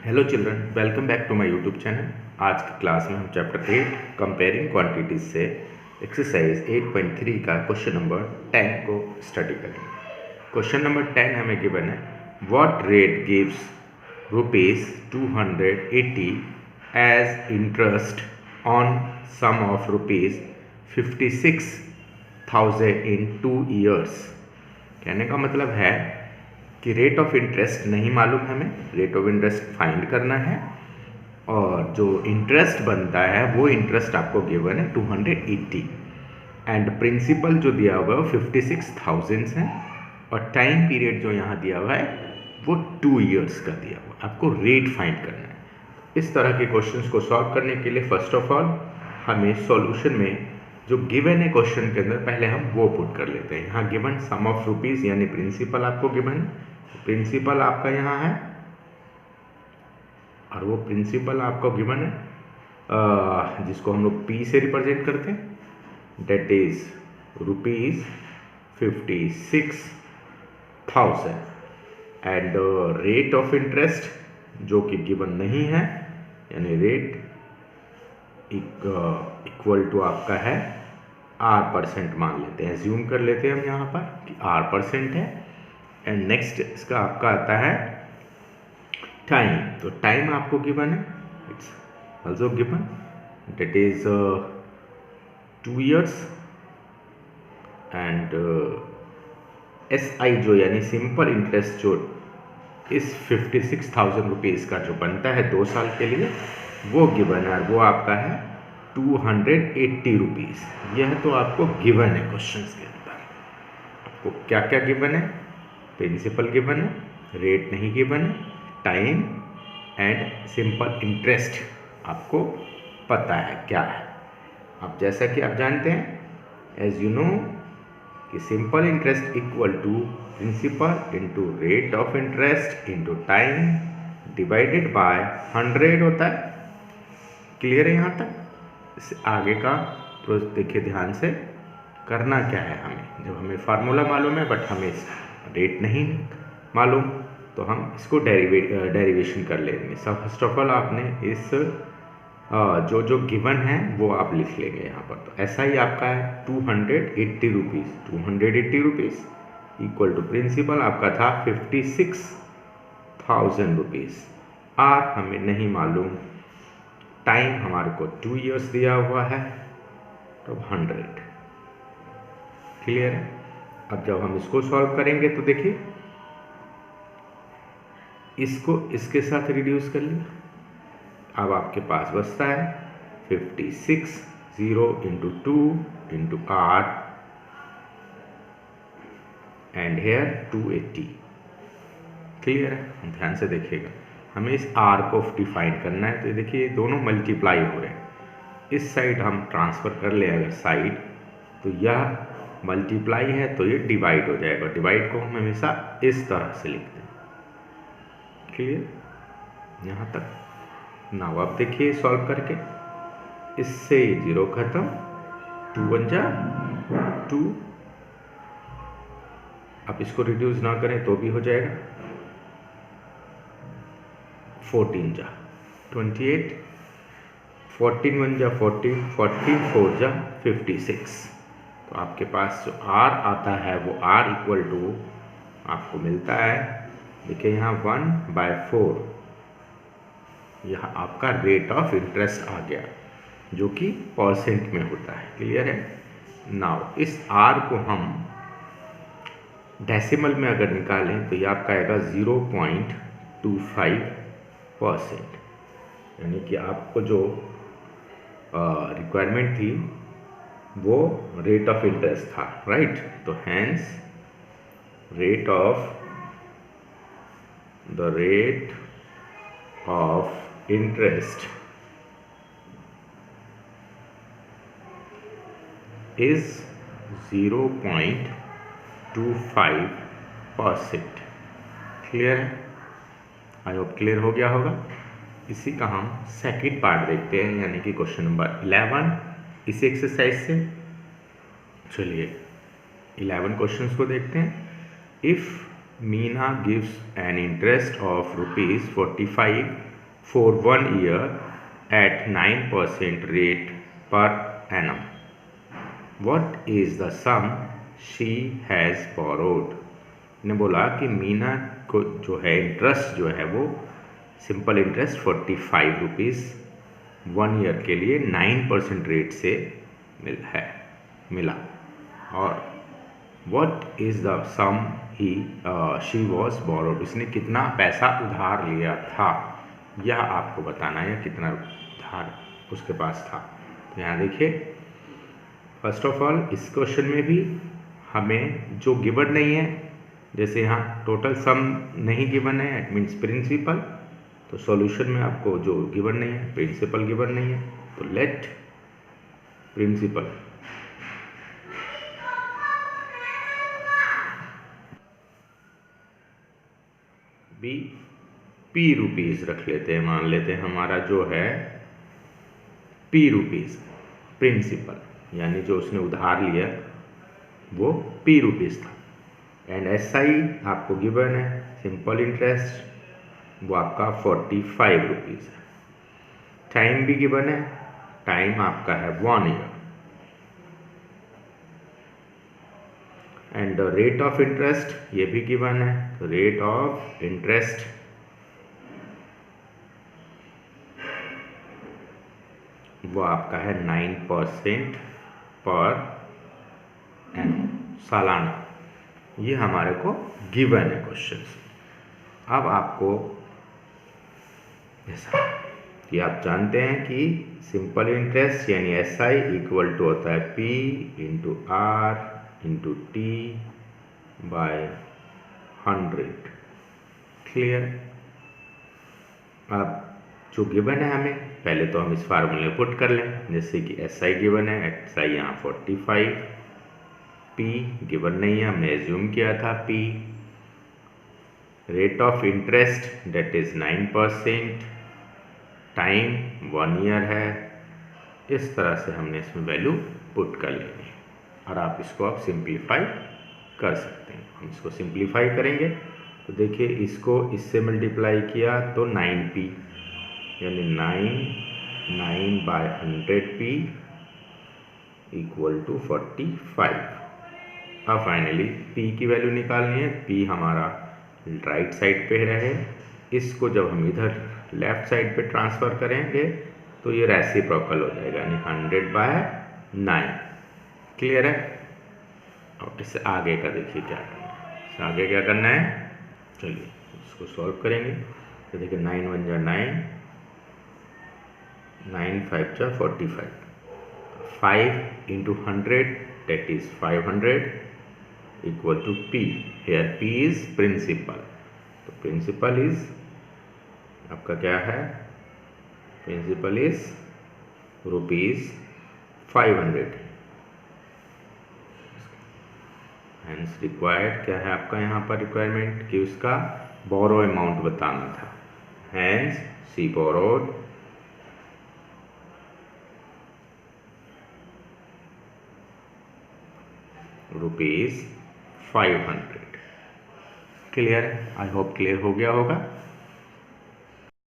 Hello children, welcome back to my YouTube channel. आज की class में हम चैप्टर 8 कंपेयरिंग क्वांटिटीज से एक्सरसाइज 8.3 का क्वेश्चन नंबर 10 को स्टडी करेंगे। क्वेश्चन नंबर 10 हमें गिवन है, what rate gives ₹280 as interest on sum of ₹56,000 in 2 years। कहने का मतलब है कि रेट ऑफ इंटरेस्ट नहीं मालूम, हमें रेट ऑफ इंटरेस्ट फाइंड करना है और जो इंटरेस्ट बनता है वो इंटरेस्ट आपको गिवन है 280 एंड प्रिंसिपल जो दिया हुआ है वो 56,000 है और टाइम पीरियड जो यहाँ दिया हुआ है वो 2 years का दिया हुआ है। आपको रेट फाइंड करना है। इस तरह के क्वेश्चंस को सॉल्व करने के लिए फर्स्ट ऑफ ऑल हमें सॉल्यूशन में जो गिवन है क्वेश्चन के अंदर पहले हम वो पुट कर लेते हैं। यहाँ गिवन सम ऑफ रुपीज़ यानी प्रिंसिपल आपको गिवन है, प्रिंसिपल आपका यहाँ है और वो प्रिंसिपल आपको गिवन है जिसको हम लोग P से रिप्रेजेंट करते हैं, that is ₹56,000 and rate of interest जो कि गिवन नहीं है यानी रेट इक्वल टू आपका है R% मान लेते हैं, एज्यूम कर लेते हैं हम यहाँ पर कि R% है। एंड नेक्स्ट इसका आपका आता है टाइम, तो टाइम आपको गिवन है, it's also given, that is 2 years and SI जो यानी सिंपल इंटरेस्ट जो इस 56,000 रुपीज़ का जो बनता है 2 साल के लिए वो गिवन है, वो आपका है 280 रुपीज़। यह तो आपको गिवन है क्वेश्चंस के अंदर। आपको क्या क्या गिवन है? प्रिंसिपल गिवन है, रेट नहीं गिवन है, टाइम एंड सिंपल इंटरेस्ट आपको पता है क्या है। अब जैसा कि आप जानते हैं एज यू नो कि simple interest equal to principal into rate of interest into time divided by 100 होता है। क्लियर है यहाँ तक? इससे आगे का देखिए ध्यान से करना क्या है। हमें जब हमें फार्मूला मालूम है बट हमें रेट नहीं मालूम तो हम इसको डेरिवेशन कर लेंगे। सब फर्स्ट ऑफ ऑल आपने इस जो गिवन है वो आप लिख लेंगे यहाँ पर। तो ऐसा ही आपका है 280 rupees, 280 rupees equal to principal आपका था 56,000 रुपीज़। आर हमें नहीं मालूम, टाइम हमारे को 2 years दिया हुआ है तो 100। क्लियर है? अब जब हम इसको सॉल्व करेंगे तो देखिए इसको इसके साथ रिड्यूस कर लिया, अब आपके पास बचता है 56 0 into 2 into R and here 280। Clear है? ध्यान से देखिएगा, हमें इस R को डिफाइन करना है। तो देखिए दोनों मल्टीप्लाई हो रहे हैं, इस साइड हम ट्रांसफ़र कर ले अगर साइड तो यह मल्टीप्लाई है तो ये डिवाइड हो जाएगा। डिवाइड को हम हमेशा इस तरह से लिखते हैं। क्लियर यहाँ तक? नाउ आप देखिए सॉल्व करके, इससे 0 खत्म, 2 1 जा 2। आप इसको रिड्यूस ना करें तो भी हो जाएगा, 14 जा 28, 14 1 जा 14, 14 4 जा 56। तो आपके पास जो R आता है वो R इक्वल टू आपको मिलता है, देखिए यहाँ 1/4, यह आपका रेट ऑफ इंटरेस्ट आ गया जो कि परसेंट में होता है। क्लियर है? नाउ इस R को हम डेसिमल में अगर निकालें तो ये आपका आएगा 0.25%, यानी कि आपको जो रिक्वायरमेंट थी वो रेट ऑफ इंटरेस्ट था, राइट? तो hence rate of interest is 0.25%। Clear है? आई होप क्लियर हो गया होगा। इसी का हम सेकंड पार्ट देखते हैं, यानी कि क्वेश्चन नंबर 11 इसी एक्सरसाइज से। चलिए 11 क्वेश्चंस को देखते हैं। If Meena gives an interest of ₹45 for 1 year at 9% rate per annum. What is the sum she has borrowed? ने बोला कि मीना को जो है इंटरेस्ट जो है वो सिंपल इंटरेस्ट 45 रुपीज़ 1 ईयर के लिए 9% रेट से मिला। और what is the sum she was borrowed, इसने कितना पैसा उधार लिया था, यह आपको बताना है कितना उधार उसके पास था। तो यहाँ देखिए, फर्स्ट ऑफ ऑल इस क्वेश्चन में भी हमें जो गिवन नहीं है, जैसे यहाँ टोटल सम नहीं गिवन है, इट मीन्स प्रिंसिपल, तो सॉल्यूशन में आपको जो गिवन नहीं है, प्रिंसिपल गिवन नहीं है, तो let principal be P rupees रख लेते हैं। मान लेते हैं हमारा जो है पी रुपीज़ प्रिंसिपल, यानी जो उसने उधार लिया वो पी रुपीज़ था। एंड SI आपको गिवन है सिंपल इंटरेस्ट, वो आपका 45 रुपीज़ है। टाइम भी गिवन है, टाइम आपका है 1 year. And the rate of interest ये भी गिवन है, तो रेट ऑफ इंटरेस्ट वो आपका है 9% पर एनम, सालाना। ये हमारे को गिवन है क्वेश्चन। अब आपको जैसा कि आप जानते हैं कि सिंपल इंटरेस्ट यानी SI इक्वल टू होता है P into R into T by 100। Clear? अब जो गिवन है हमें, पहले तो हम इस फार्मूले में पुट कर लें, जैसे कि SI गिवन है, SI यहाँ 45, P गिवन नहीं है, हमने एज्यूम किया था P, rate of interest that is 9%, time 1 year है। इस तरह से हमने इसमें वैल्यू पुट कर लेनी है और आप इसको आप सिंप्लीफाई कर सकते हैं। हम इसको सिंप्लीफाई करेंगे तो देखिए, इसको इससे मल्टीप्लाई किया तो 9P यानी 9 बाय 100P इक्वल टू 45। अब फाइनली P की वैल्यू निकालनी है। P हमारा राइट साइड पे रहे, इसको जब हम इधर लेफ्ट साइड पे ट्रांसफ़र करेंगे तो ये रेसिप्रोकल हो जाएगा, यानी 100/9। क्लियर है? और इससे आगे का देखिए क्या करना है, इससे आगे क्या करना है, चलिए इसको सॉल्व करेंगे। तो देखिए 9 1 जा 9, 9 5 जा 45, 5 into 100 that is 500 equal to P. Here P is principal. तो principal is आपका क्या है, principal is ₹500। Hence required क्या है आपका यहाँ पर रिक्वायरमेंट कि उसका बोरो अमाउंट बताना था। Hence she borrowed ₹500। Clear? I hope clear हो गया होगा।